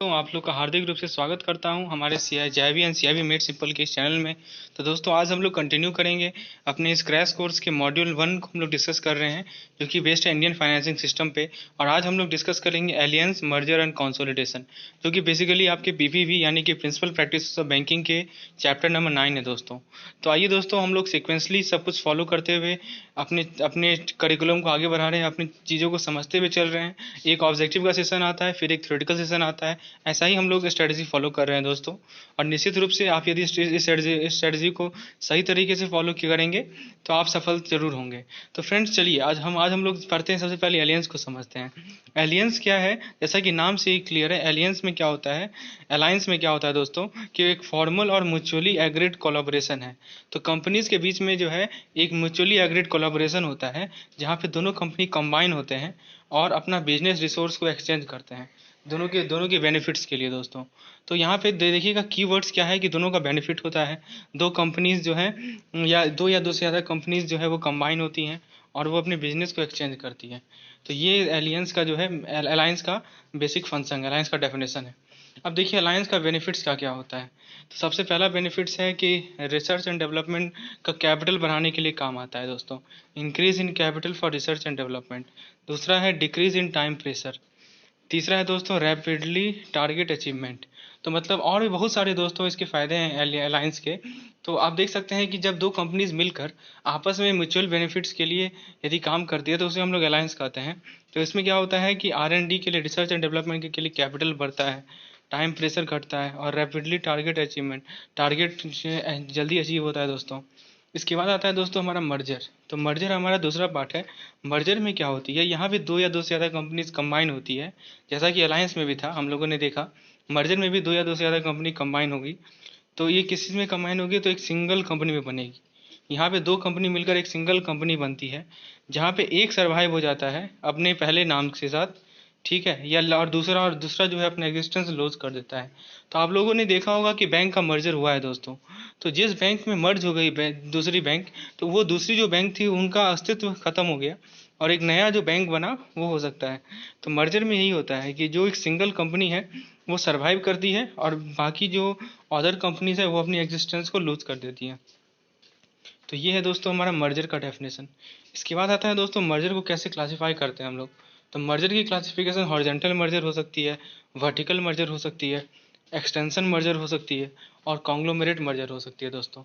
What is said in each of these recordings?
दोस्तों, आप लोग का हार्दिक रूप से स्वागत करता हूं हमारे JIB and CIB made simple के इस चैनल में। तो दोस्तों, आज हम लोग कंटिन्यू करेंगे अपने इस क्रैश कोर्स के मॉड्यूल 1 को हम लोग डिस्कस कर रहे हैं, जो कि बेस्ड है इंडियन फाइनेंसिंग सिस्टम पे। और आज हम लोग डिस्कस करेंगे एलियंस मर्जर एंड कंसोलिडेशन, जो कि बेसिकली आपके पीपीबी यानी कि प्रिंसिपल प्रैक्टिस ऑफ बैंकिंग के चैप्टर नंबर 9 है दोस्तों। तो आइए दोस्तों, हम लोग सिक्वेंसली सब कुछ फॉलो करते हुए अपने अपने करिकुलम को आगे बढ़ा रहे हैं, अपनी चीज़ों को समझते हुए चल रहे हैं। एक ऑब्जेक्टिव का सेशन आता है, फिर एक थ्योरेटिकल सेशन आता है। ऐसा ही हम लोग स्ट्रेटजी फॉलो कर रहे हैं दोस्तों। और निश्चित रूप से आप यदि इस स्ट्रेटजी को सही तरीके से फॉलो करेंगे तो आप सफल जरूर होंगे। तो फ्रेंड्स, चलिए आज हम लोग पढ़ते हैं। सबसे पहले एलियंस को समझते हैं। एलियंस क्या है? जैसा कि नाम से ही क्लियर है, एलियंस में क्या होता है, अलायंस में क्या होता है दोस्तों, कि एक फॉर्मल और म्यूचुअली एग्रीड कोलैबोरेशन है। तो कंपनीज के बीच में जो है एक म्यूचुअली एग्रीड कोलैबोरेशन होता है, जहाँ पे दोनों कंपनी कंबाइन होते हैं और अपना बिजनेस रिसोर्स को एक्सचेंज करते हैं दोनों के बेनिफिट्स के लिए दोस्तों। तो यहाँ पे देखिएगा कीवर्ड्स क्या है कि दोनों का बेनिफिट होता है। दो कंपनीज जो है या दो से ज़्यादा कंपनीज जो है वो कंबाइन होती हैं और वो अपने बिजनेस को एक्सचेंज करती हैं। तो ये एलियंस का जो है अलायंस का बेसिक फंक्शन है, अलायंस का डेफिनेशन है। अब देखिए अलायंस का बेनिफिट्स क्या क्या होता है। तो सबसे पहला बेनिफिट्स है कि रिसर्च एंड डेवलपमेंट का कैपिटल बढ़ाने के लिए काम आता है दोस्तों। Increase in capital for research and development. दूसरा है डिक्रीज इन टाइम प्रेशर। तीसरा है दोस्तों रैपिडली टारगेट अचीवमेंट। तो मतलब और भी बहुत सारे दोस्तों इसके फ़ायदे हैं अलायंस के। तो आप देख सकते हैं कि जब दो कंपनीज मिलकर आपस में म्यूचुअल बेनिफिट्स के लिए यदि काम करती है तो उसे हम लोग अलायंस कहते हैं। तो इसमें क्या होता है कि R&D के लिए, रिसर्च एंड डेवलपमेंट के लिए कैपिटल बढ़ता है, टाइम प्रेशर घटता है और रैपिडली टारगेट अचीवमेंट, टारगेट जल्दी अचीव होता है दोस्तों। इसके बाद आता है दोस्तों हमारा मर्जर। तो मर्जर हमारा दूसरा पार्ट है। मर्जर में क्या होती है, यहाँ भी दो या दो से ज़्यादा कंपनीज कंबाइन होती है, जैसा कि अलायंस में भी था, हम लोगों ने देखा मर्जर में भी दो या दो से ज़्यादा कंपनी कंबाइन होगी। तो ये किस चीज़ में कंबाइन होगी, तो एक सिंगल कंपनी में बनेगी। यहाँ पे दो कंपनी मिलकर एक सिंगल कंपनी बनती है, जहाँ पे एक सर्वाइव हो जाता है अपने पहले नाम के साथ, ठीक है, या और दूसरा जो है अपना एग्जिस्टेंस लॉस कर देता है। तो आप लोगों ने देखा होगा कि बैंक का मर्जर हुआ है दोस्तों। तो जिस बैंक में मर्ज हो गई दूसरी बैंक, तो वो दूसरी जो बैंक थी उनका अस्तित्व खत्म हो गया और एक नया जो बैंक बना वो हो सकता है। तो मर्जर में यही होता है कि जो एक सिंगल कंपनी है वो सरवाइव करती है और बाकी जो अदर कंपनीज है वो अपनी एग्जिस्टेंस को लूज कर देती हैं। तो ये है दोस्तों हमारा मर्जर का डेफिनेशन। इसके बाद आता है दोस्तों मर्जर को कैसे क्लासीफाई करते हैं हम लोग। तो मर्जर की क्लासिफिकेशन हॉरिजॉन्टल मर्जर हो सकती है, वर्टिकल मर्जर हो सकती है, एक्सटेंशन मर्जर हो सकती है और कॉन्ग्लोमेरेट मर्जर हो सकती है दोस्तों।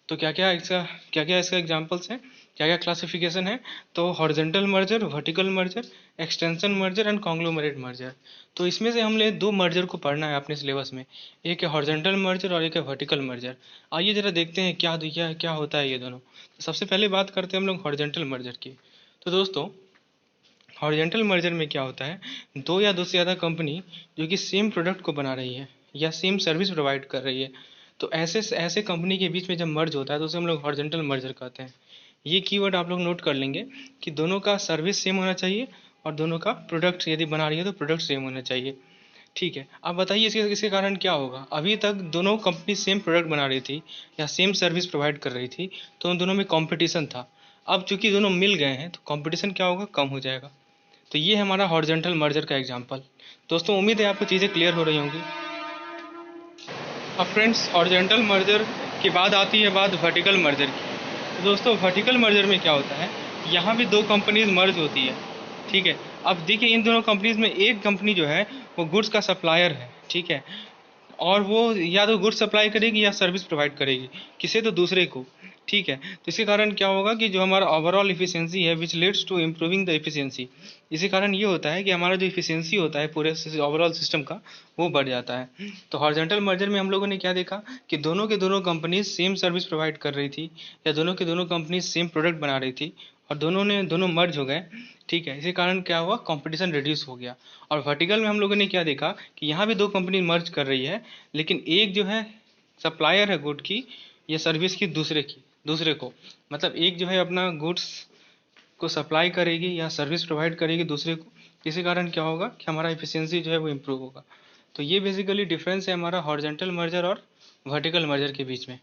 तो क्या क्या इसका एग्जांपल्स हैं, क्या क्या क्लासिफिकेशन है। तो horizontal merger, vertical merger, extension merger and conglomerate merger. तो इसमें से हमने दो मर्जर को पढ़ना है अपने सिलेबस में, एक है हॉरिजॉन्टल मर्जर और एक है वर्टिकल मर्जर। आइए जरा देखते हैं क्या होता है ये दोनों। तो सबसे पहले बात करते हैं हम लोग हॉरिजॉन्टल मर्जर की। तो दोस्तों हॉरिजॉन्टल मर्जर में क्या होता है, दो या दो से ज़्यादा कंपनी जो कि सेम प्रोडक्ट को बना रही है या सेम सर्विस प्रोवाइड कर रही है, तो ऐसे कंपनी के बीच में जब मर्ज होता है तो उसे हम लोग हॉरिजॉन्टल मर्जर कहते हैं। ये कीवर्ड आप लोग नोट कर लेंगे कि दोनों का सर्विस सेम होना चाहिए और दोनों का प्रोडक्ट यदि बना रही है तो प्रोडक्ट सेम होना चाहिए। ठीक है, अब बताइए इसके कारण क्या होगा। अभी तक दोनों कंपनी सेम प्रोडक्ट बना रही थी या सेम सर्विस प्रोवाइड कर रही थी, तो उन दोनों में कंपटीशन था। अब चूंकि दोनों मिल गए हैं तो कंपटीशन क्या होगा, कम हो जाएगा। तो ये है हमारा हॉरिजॉन्टल मर्जर का एग्जांपल। दोस्तों उम्मीद है आपको चीज़ें क्लियर हो रही होंगी। अब फ्रेंड्स हॉरिजॉन्टल मर्जर के बाद आती है बात वर्टिकल मर्जर की। तो दोस्तों वर्टिकल मर्जर में क्या होता है, यहाँ भी दो कंपनीज मर्ज होती है, ठीक है। अब देखिए इन दोनों कंपनीज में एक कंपनी जो है वो गुड्स का सप्लायर है, ठीक है, और वो या तो गुड्स सप्लाई करेगी या सर्विस प्रोवाइड करेगी, किसे, तो दूसरे को, ठीक है। तो इसके कारण क्या होगा कि जो हमारा ओवरऑल इफिशियंसी है which leads to improving the efficiency, इसी कारण ये होता है कि हमारा जो इफिशियंसी होता है पूरे ओवरऑल सिस्टम का वो बढ़ जाता है। तो हॉरिजॉन्टल मर्जर में हम लोगों ने क्या देखा कि दोनों के दोनों कंपनीज सेम सर्विस प्रोवाइड कर रही थी या दोनों के दोनों कंपनीज सेम प्रोडक्ट बना रही थी और दोनों मर्ज हो गए, ठीक है। इसी कारण क्या हुआ, कंपटीशन रिड्यूस हो गया। और वर्टिकल में हम लोगों ने क्या देखा कि यहाँ भी दो कंपनी मर्ज कर रही है, लेकिन एक जो है सप्लायर है गुड की या सर्विस की दूसरे को, मतलब एक जो है अपना गुड्स को सप्लाई करेगी या सर्विस प्रोवाइड करेगी दूसरे को। इसी कारण क्या होगा कि हमारा एफिशिएंसी जो है वो इम्प्रूव होगा। तो ये बेसिकली डिफरेंस है हमारा हॉरिजॉन्टल मर्जर और वर्टिकल मर्जर के बीच में।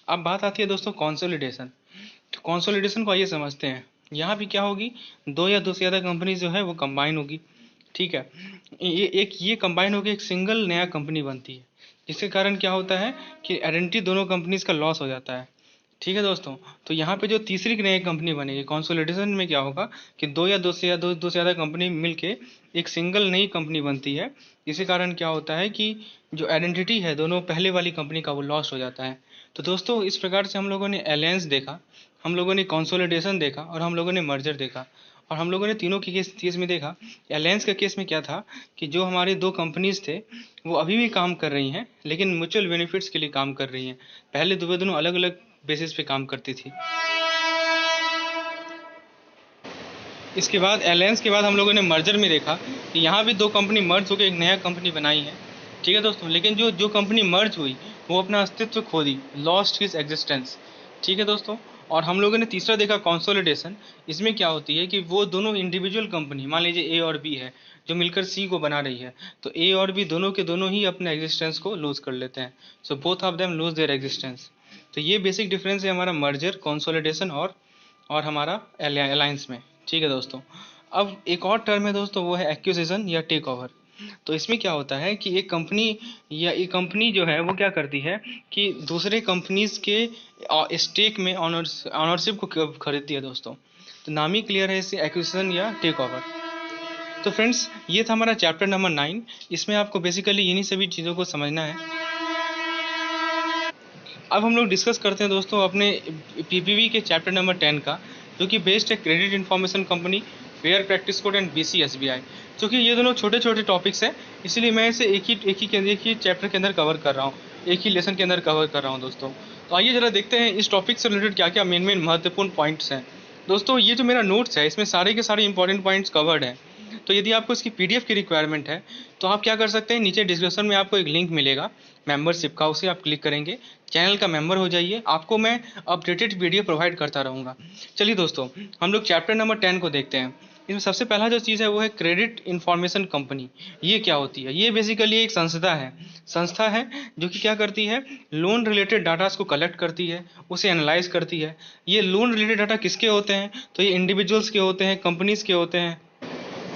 अब बात आती है दोस्तों कंसोलिडेशन। तो कंसोलिडेशन को आइए समझते हैं। यहाँ भी क्या होगी, दो या दो से ज़्यादा कंपनी जो है वो कंबाइन होगी, ठीक है। ये कंबाइन होकर एक सिंगल नया कंपनी बनती है, जिसके कारण क्या होता है कि आइडेंटिटी दोनों कंपनीज का लॉस हो जाता है। ठीक है दोस्तों, तो यहाँ पे जो तीसरी नई कंपनी बनेगी कंसोलिडेशन में क्या होगा कि दो से ज़्यादा कंपनी मिलके एक सिंगल नई कंपनी बनती है, जिसके कारण क्या होता है कि जो आइडेंटिटी है दोनों पहले वाली कंपनी का वो लॉस हो जाता है। तो दोस्तों इस प्रकार से हम लोगों ने अलायंस देखा, हम लोगों ने कंसोलिडेशन देखा और हम लोगों ने मर्जर देखा। और हम लोगों ने तीनों के केस में देखा। अलायंस के केस में क्या था कि जो हमारे दो कंपनीज थे वो अभी भी काम कर रही हैं, लेकिन म्यूचुअल बेनिफिट्स के लिए काम कर रही हैं। पहले दोनों अलग अलग बेसिस पे काम करती थी। इसके बाद अलायंस के बाद हम लोगों ने मर्जर में देखा कि यहाँ भी दो कंपनी मर्ज होकर एक नया कंपनी बनाई है। ठीक है दोस्तों, लेकिन जो जो कंपनी मर्ज हुई वो अपना अस्तित्व खो दी, लॉस्ट हिज एग्जिस्टेंस। ठीक है दोस्तों, और हम लोगों ने तीसरा देखा कंसोलिडेशन। इसमें क्या होती है कि वो दोनों इंडिविजुअल कंपनी, मान लीजिए ए और बी है, जो मिलकर सी को बना रही है, तो ए और बी दोनों के दोनों ही अपने एग्जिस्टेंस को लूज कर लेते हैं। So both of them lose their existence. तो ये बेसिक डिफरेंस है हमारा मर्जर, कंसोलिडेशन और हमारा अलायंस में। ठीक है दोस्तों, अब एक और टर्म है दोस्तों, वो है एक्विजिशन या टेक ओवर। तो इसमें क्या होता है कि एक कंपनी या एक कंपनी जो है वो क्या करती है कि दूसरे कंपनीज के स्टेक में ऑनरशिप को खरीदती है दोस्तों। तो नाम ही क्लियर है इससे, एक्विजिशन या टेक ओवर। तो फ्रेंड्स ये था हमारा चैप्टर नंबर 9। इसमें आपको बेसिकली इन्हीं सभी चीज़ों को समझना है। अब हम लोग डिस्कस करते हैं दोस्तों अपने पीपीवी के चैप्टर नंबर 10 का, जो कि बेस्ड है credit information company, fair practice code and BCSBI। क्योंकि ये दोनों छोटे छोटे टॉपिक्स हैं, इसलिए मैं इसे एक ही चैप्टर के अंदर कवर कर रहा हूँ, एक ही लेसन के अंदर कवर कर रहा हूँ दोस्तों। तो आइए ज़रा देखते हैं इस टॉपिक से रिलेटेड क्या क्या मेन महत्वपूर्ण पॉइंट्स हैं। दोस्तों ये जो मेरा नोट्स है इसमें सारे के सारे इंपॉर्टेंट पॉइंट्स कवर्ड हैं। तो यदि आपको इसकी PDF की रिक्वायरमेंट है तो आप क्या कर सकते हैं, नीचे डिस्क्रिप्शन में आपको एक लिंक मिलेगा मेंबरशिप का, उसे आप क्लिक करेंगे, चैनल का मेंबर हो जाइए, आपको मैं अपडेटेड वीडियो प्रोवाइड करता रहूँगा। चलिए दोस्तों हम लोग चैप्टर नंबर 10 को देखते हैं। इसमें सबसे पहला जो चीज़ है वो है क्रेडिट इन्फॉर्मेशन कंपनी। ये क्या होती है? ये बेसिकली एक संस्था है जो कि क्या करती है, लोन रिलेटेड डाटास को कलेक्ट करती है, उसे एनालाइज करती है। ये लोन रिलेटेड डाटा किसके होते हैं? तो ये इंडिविजुअल्स के होते हैं, कंपनीज के होते हैं।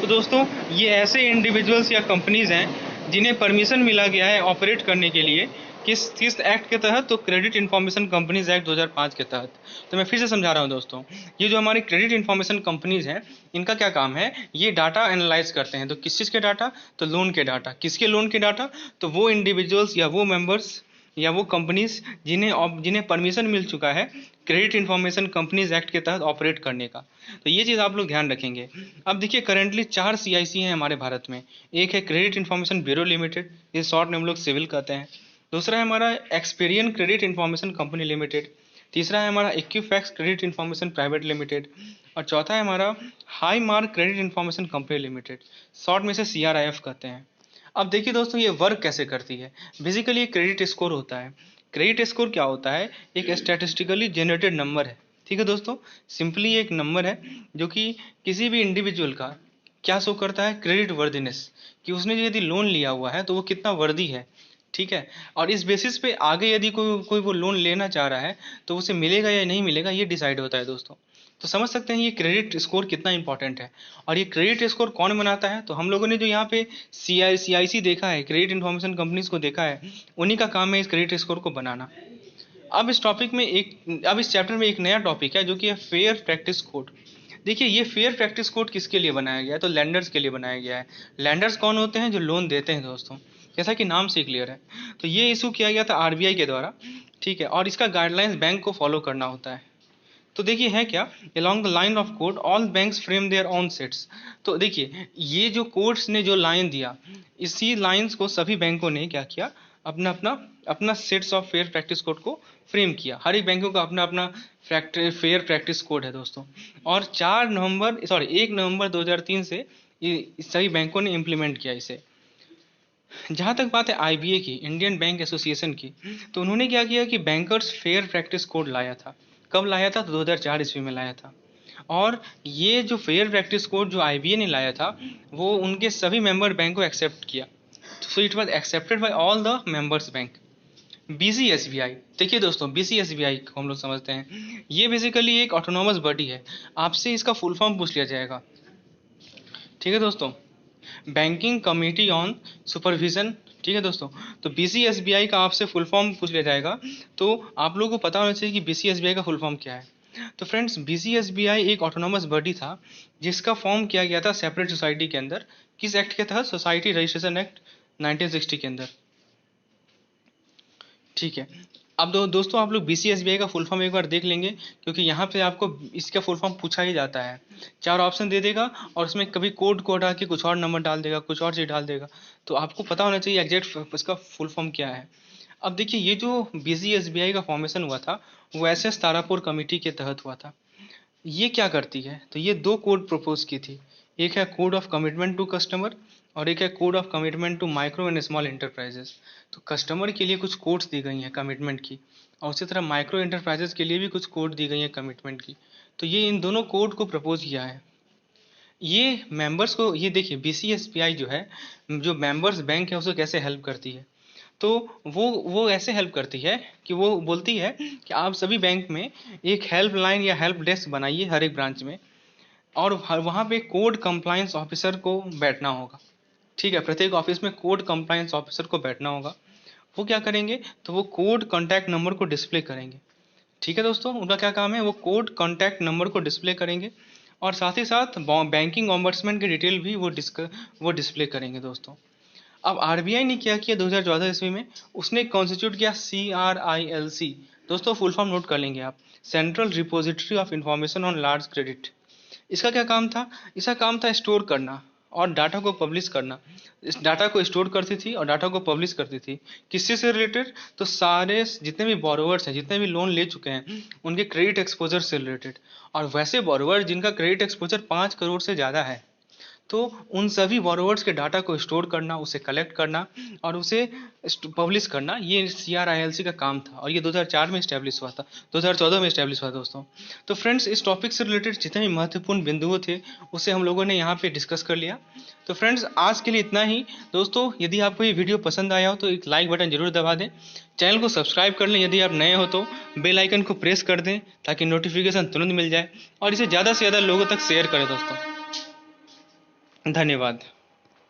तो दोस्तों ये ऐसे इंडिविजुअल्स या कंपनीज हैं जिन्हें परमिशन मिला गया है ऑपरेट करने के लिए, किस एक्ट के तहत? तो क्रेडिट इन्फॉर्मेशन कंपनीज एक्ट 2005 के तहत। तो मैं फिर से समझा रहा हूँ दोस्तों, ये जो हमारी क्रेडिट इन्फॉर्मेशन कंपनीज हैं इनका क्या काम है, ये डाटा एनालाइज करते हैं। तो किस चीज़ के डाटा? तो लोन के डाटा। किसके लोन के डाटा? तो वो इंडिविजुअल्स या वो मेंबर्स या वो कंपनीज जिन्हें परमिशन मिल चुका है क्रेडिट इन्फॉर्मेशन कंपनीज एक्ट के तहत ऑपरेट करने का। तो ये चीज़ आप लोग ध्यान रखेंगे। अब देखिए करंटली 4 CIC हैं हमारे भारत में। एक है क्रेडिट इन्फॉर्मेशन ब्यूरो लिमिटेड, इस शॉर्ट में हम लोग सिविल कहते हैं। दूसरा है हमारा Experian credit information company limited. तीसरा है हमारा Equifax credit information private limited. और चौथा है हमारा High Mark credit information company limited, short में से CRIF कहते हैं। अब देखिए दोस्तों ये वर्क कैसे करती है। बेसिकली एक क्रेडिट स्कोर होता है। क्रेडिट स्कोर क्या होता है? एक स्टैटिस्टिकली जनरेटेड नंबर है। ठीक है दोस्तों, सिंपली एक नंबर है जो कि किसी भी इंडिविजुअल का क्या शो करता है, क्रेडिट वर्दीनेस, कि उसने जो यदि लोन लिया हुआ है तो वो कितना वर्दी है। ठीक है, और इस बेसिस पे आगे यदि कोई वो लोन लेना चाह रहा है तो उसे मिलेगा या नहीं मिलेगा ये डिसाइड होता है दोस्तों। तो समझ सकते हैं ये क्रेडिट स्कोर कितना इंपॉर्टेंट है। और ये क्रेडिट स्कोर कौन बनाता है? तो हम लोगों ने जो यहाँ पे CIC देखा है, क्रेडिट इन्फॉर्मेशन कंपनीज को देखा है, उन्हीं का काम है इस क्रेडिट स्कोर को बनाना। अब इस चैप्टर में एक नया टॉपिक है जो कि है फेयर प्रैक्टिस कोड। देखिए ये फेयर प्रैक्टिस कोड किसके लिए बनाया गया है? तो लैंडर्स के लिए बनाया गया है। लैंडर्स कौन होते हैं? जो लोन देते हैं दोस्तों, जैसा कि नाम से क्लियर है। तो ये इशू किया गया था RBI के द्वारा। ठीक है, और इसका गाइडलाइंस बैंक को फॉलो करना होता है। तो देखिए है क्या, along the line of code all banks frame their own sets. तो देखिए ये जो कोड्स ने जो लाइन दिया, इसी लाइंस को सभी बैंकों ने क्या किया, अपना अपना अपना sets of fair practice code को फ्रेम किया। हर एक बैंकों का अपना अपना फेयर प्रैक्टिस कोड है दोस्तों। और 1 नवंबर 2003 से ये सभी बैंकों ने इम्प्लीमेंट किया इसे। जहाँ तक बात है IBA की, इंडियन बैंक एसोसिएशन की, तो उन्होंने क्या किया कि बैंकर्स फेयर प्रैक्टिस कोड लाया था। कब लाया था? तो 2004 ईस्वी में लाया था। और ये जो फेयर प्रैक्टिस कोड जो IBA ने लाया था वो उनके सभी मेंबर बैंक को एक्सेप्ट किया। So it was accepted by all the members bank. BCSBI, देखिए दोस्तों BCSBI को हम लोग समझते हैं, ये बेसिकली एक ऑटोनॉमस बॉडी है। आपसे इसका फुल फॉर्म पूछ लिया जाएगा। ठीक है दोस्तों, बैंकिंग कमेटी ऑन सुपरविजन। ठीक है दोस्तों, तो BCSBI का आपसे फुल फॉर्म पूछ लिया जाएगा, तो आप लोगों को पता होना चाहिए कि BCSBI का फुल फॉर्म क्या है। तो फ्रेंड्स, BCSBI एक ऑटोनोमस बॉडी था जिसका फॉर्म किया गया था सेपरेट सोसाइटी के अंदर। किस एक्ट के तहत? सोसाइटी रजिस्ट्रेशन एक्ट 1960 के अंदर। ठीक है, अब दोस्तों आप लोग BCSBI का फुल फॉर्म एक बार देख लेंगे, क्योंकि यहाँ पे आपको इसका फुल फॉर्म पूछा ही जाता है। 4 ऑप्शन दे देगा और उसमें कभी कोड को हटा के कुछ और नंबर डाल देगा, कुछ और चीज़ डाल देगा, तो आपको पता होना चाहिए एग्जैक्ट इसका फुल फॉर्म क्या है। अब देखिए, ये जो BCSBI का फॉर्मेशन हुआ था वो SS तारापुर कमेटी के तहत हुआ था। ये क्या करती है? तो ये 2 कोड प्रपोज की थी। एक है code of commitment to customer और एक है code of commitment to micro and small enterprises. तो कस्टमर के लिए कुछ कोड्स दी गई हैं कमिटमेंट की, और उसी तरह माइक्रो एंटरप्राइजेस के लिए भी कुछ कोड दी गई हैं कमिटमेंट की। तो ये इन दोनों कोड को प्रपोज किया है। ये मेंबर्स को, ये देखिए BCSBI जो है, जो मेंबर्स बैंक है उसे कैसे हेल्प करती है। तो वो ऐसे हेल्प करती है कि वो बोलती है कि आप सभी बैंक में एक हेल्पलाइन या हेल्प डेस्क बनाइए हर एक ब्रांच में, और वहाँ पे कोड कंप्लायंस ऑफिसर को बैठना होगा। ठीक है, प्रत्येक ऑफिस में कोड कंप्लायंस ऑफिसर को बैठना होगा। वो क्या करेंगे? तो वो कोड कॉन्टैक्ट नंबर को डिस्प्ले करेंगे। ठीक है दोस्तों, उनका क्या काम है? वो कोड कॉन्टैक्ट नंबर को डिस्प्ले करेंगे, और साथ ही साथ बैंकिंग ऑम्बर्समैन की डिटेल भी वो डिस्प्ले करेंगे दोस्तों। अब RBI ने क्या किया 2014 ईस्वी में? उसने कॉन्स्टिट्यूट किया CRILC। दोस्तों फुल फॉर्म नोट कर लेंगे आप, central repository of information on large credit. इसका क्या काम था? इसका काम था स्टोर करना और डाटा को पब्लिश करना। इस डाटा को स्टोर करती थी और डाटा को पब्लिश करती थी। किससे से रिलेटेड? तो सारे जितने भी बोरोवर्स हैं, जितने भी लोन ले चुके हैं, उनके क्रेडिट एक्सपोजर से रिलेटेड। और वैसे बोरोवर जिनका क्रेडिट एक्सपोजर 5 करोड़ से ज़्यादा है, तो उन सभी बोरोवर्स के डाटा को स्टोर करना, उसे कलेक्ट करना और उसे पब्लिश करना, ये CRILC का काम था। और ये 2004 में इस्टेब्लिश हुआ था, 2014 में इस्टेब्लिश हुआ दोस्तों। तो फ्रेंड्स, इस टॉपिक से रिलेटेड जितने भी महत्वपूर्ण बिंदु थे उसे हम लोगों ने यहाँ पे डिस्कस कर लिया। तो फ्रेंड्स, आज के लिए इतना ही। दोस्तों यदि आपको ये वीडियो पसंद आया हो तो एक लाइक बटन जरूर दबा दें, चैनल को सब्सक्राइब कर लें, यदि आप नए हो तो बेल आइकन को प्रेस कर दें ताकि नोटिफिकेशन तुरंत मिल जाए, और इसे ज़्यादा से ज़्यादा लोगों तक शेयर करें दोस्तों। धन्यवाद।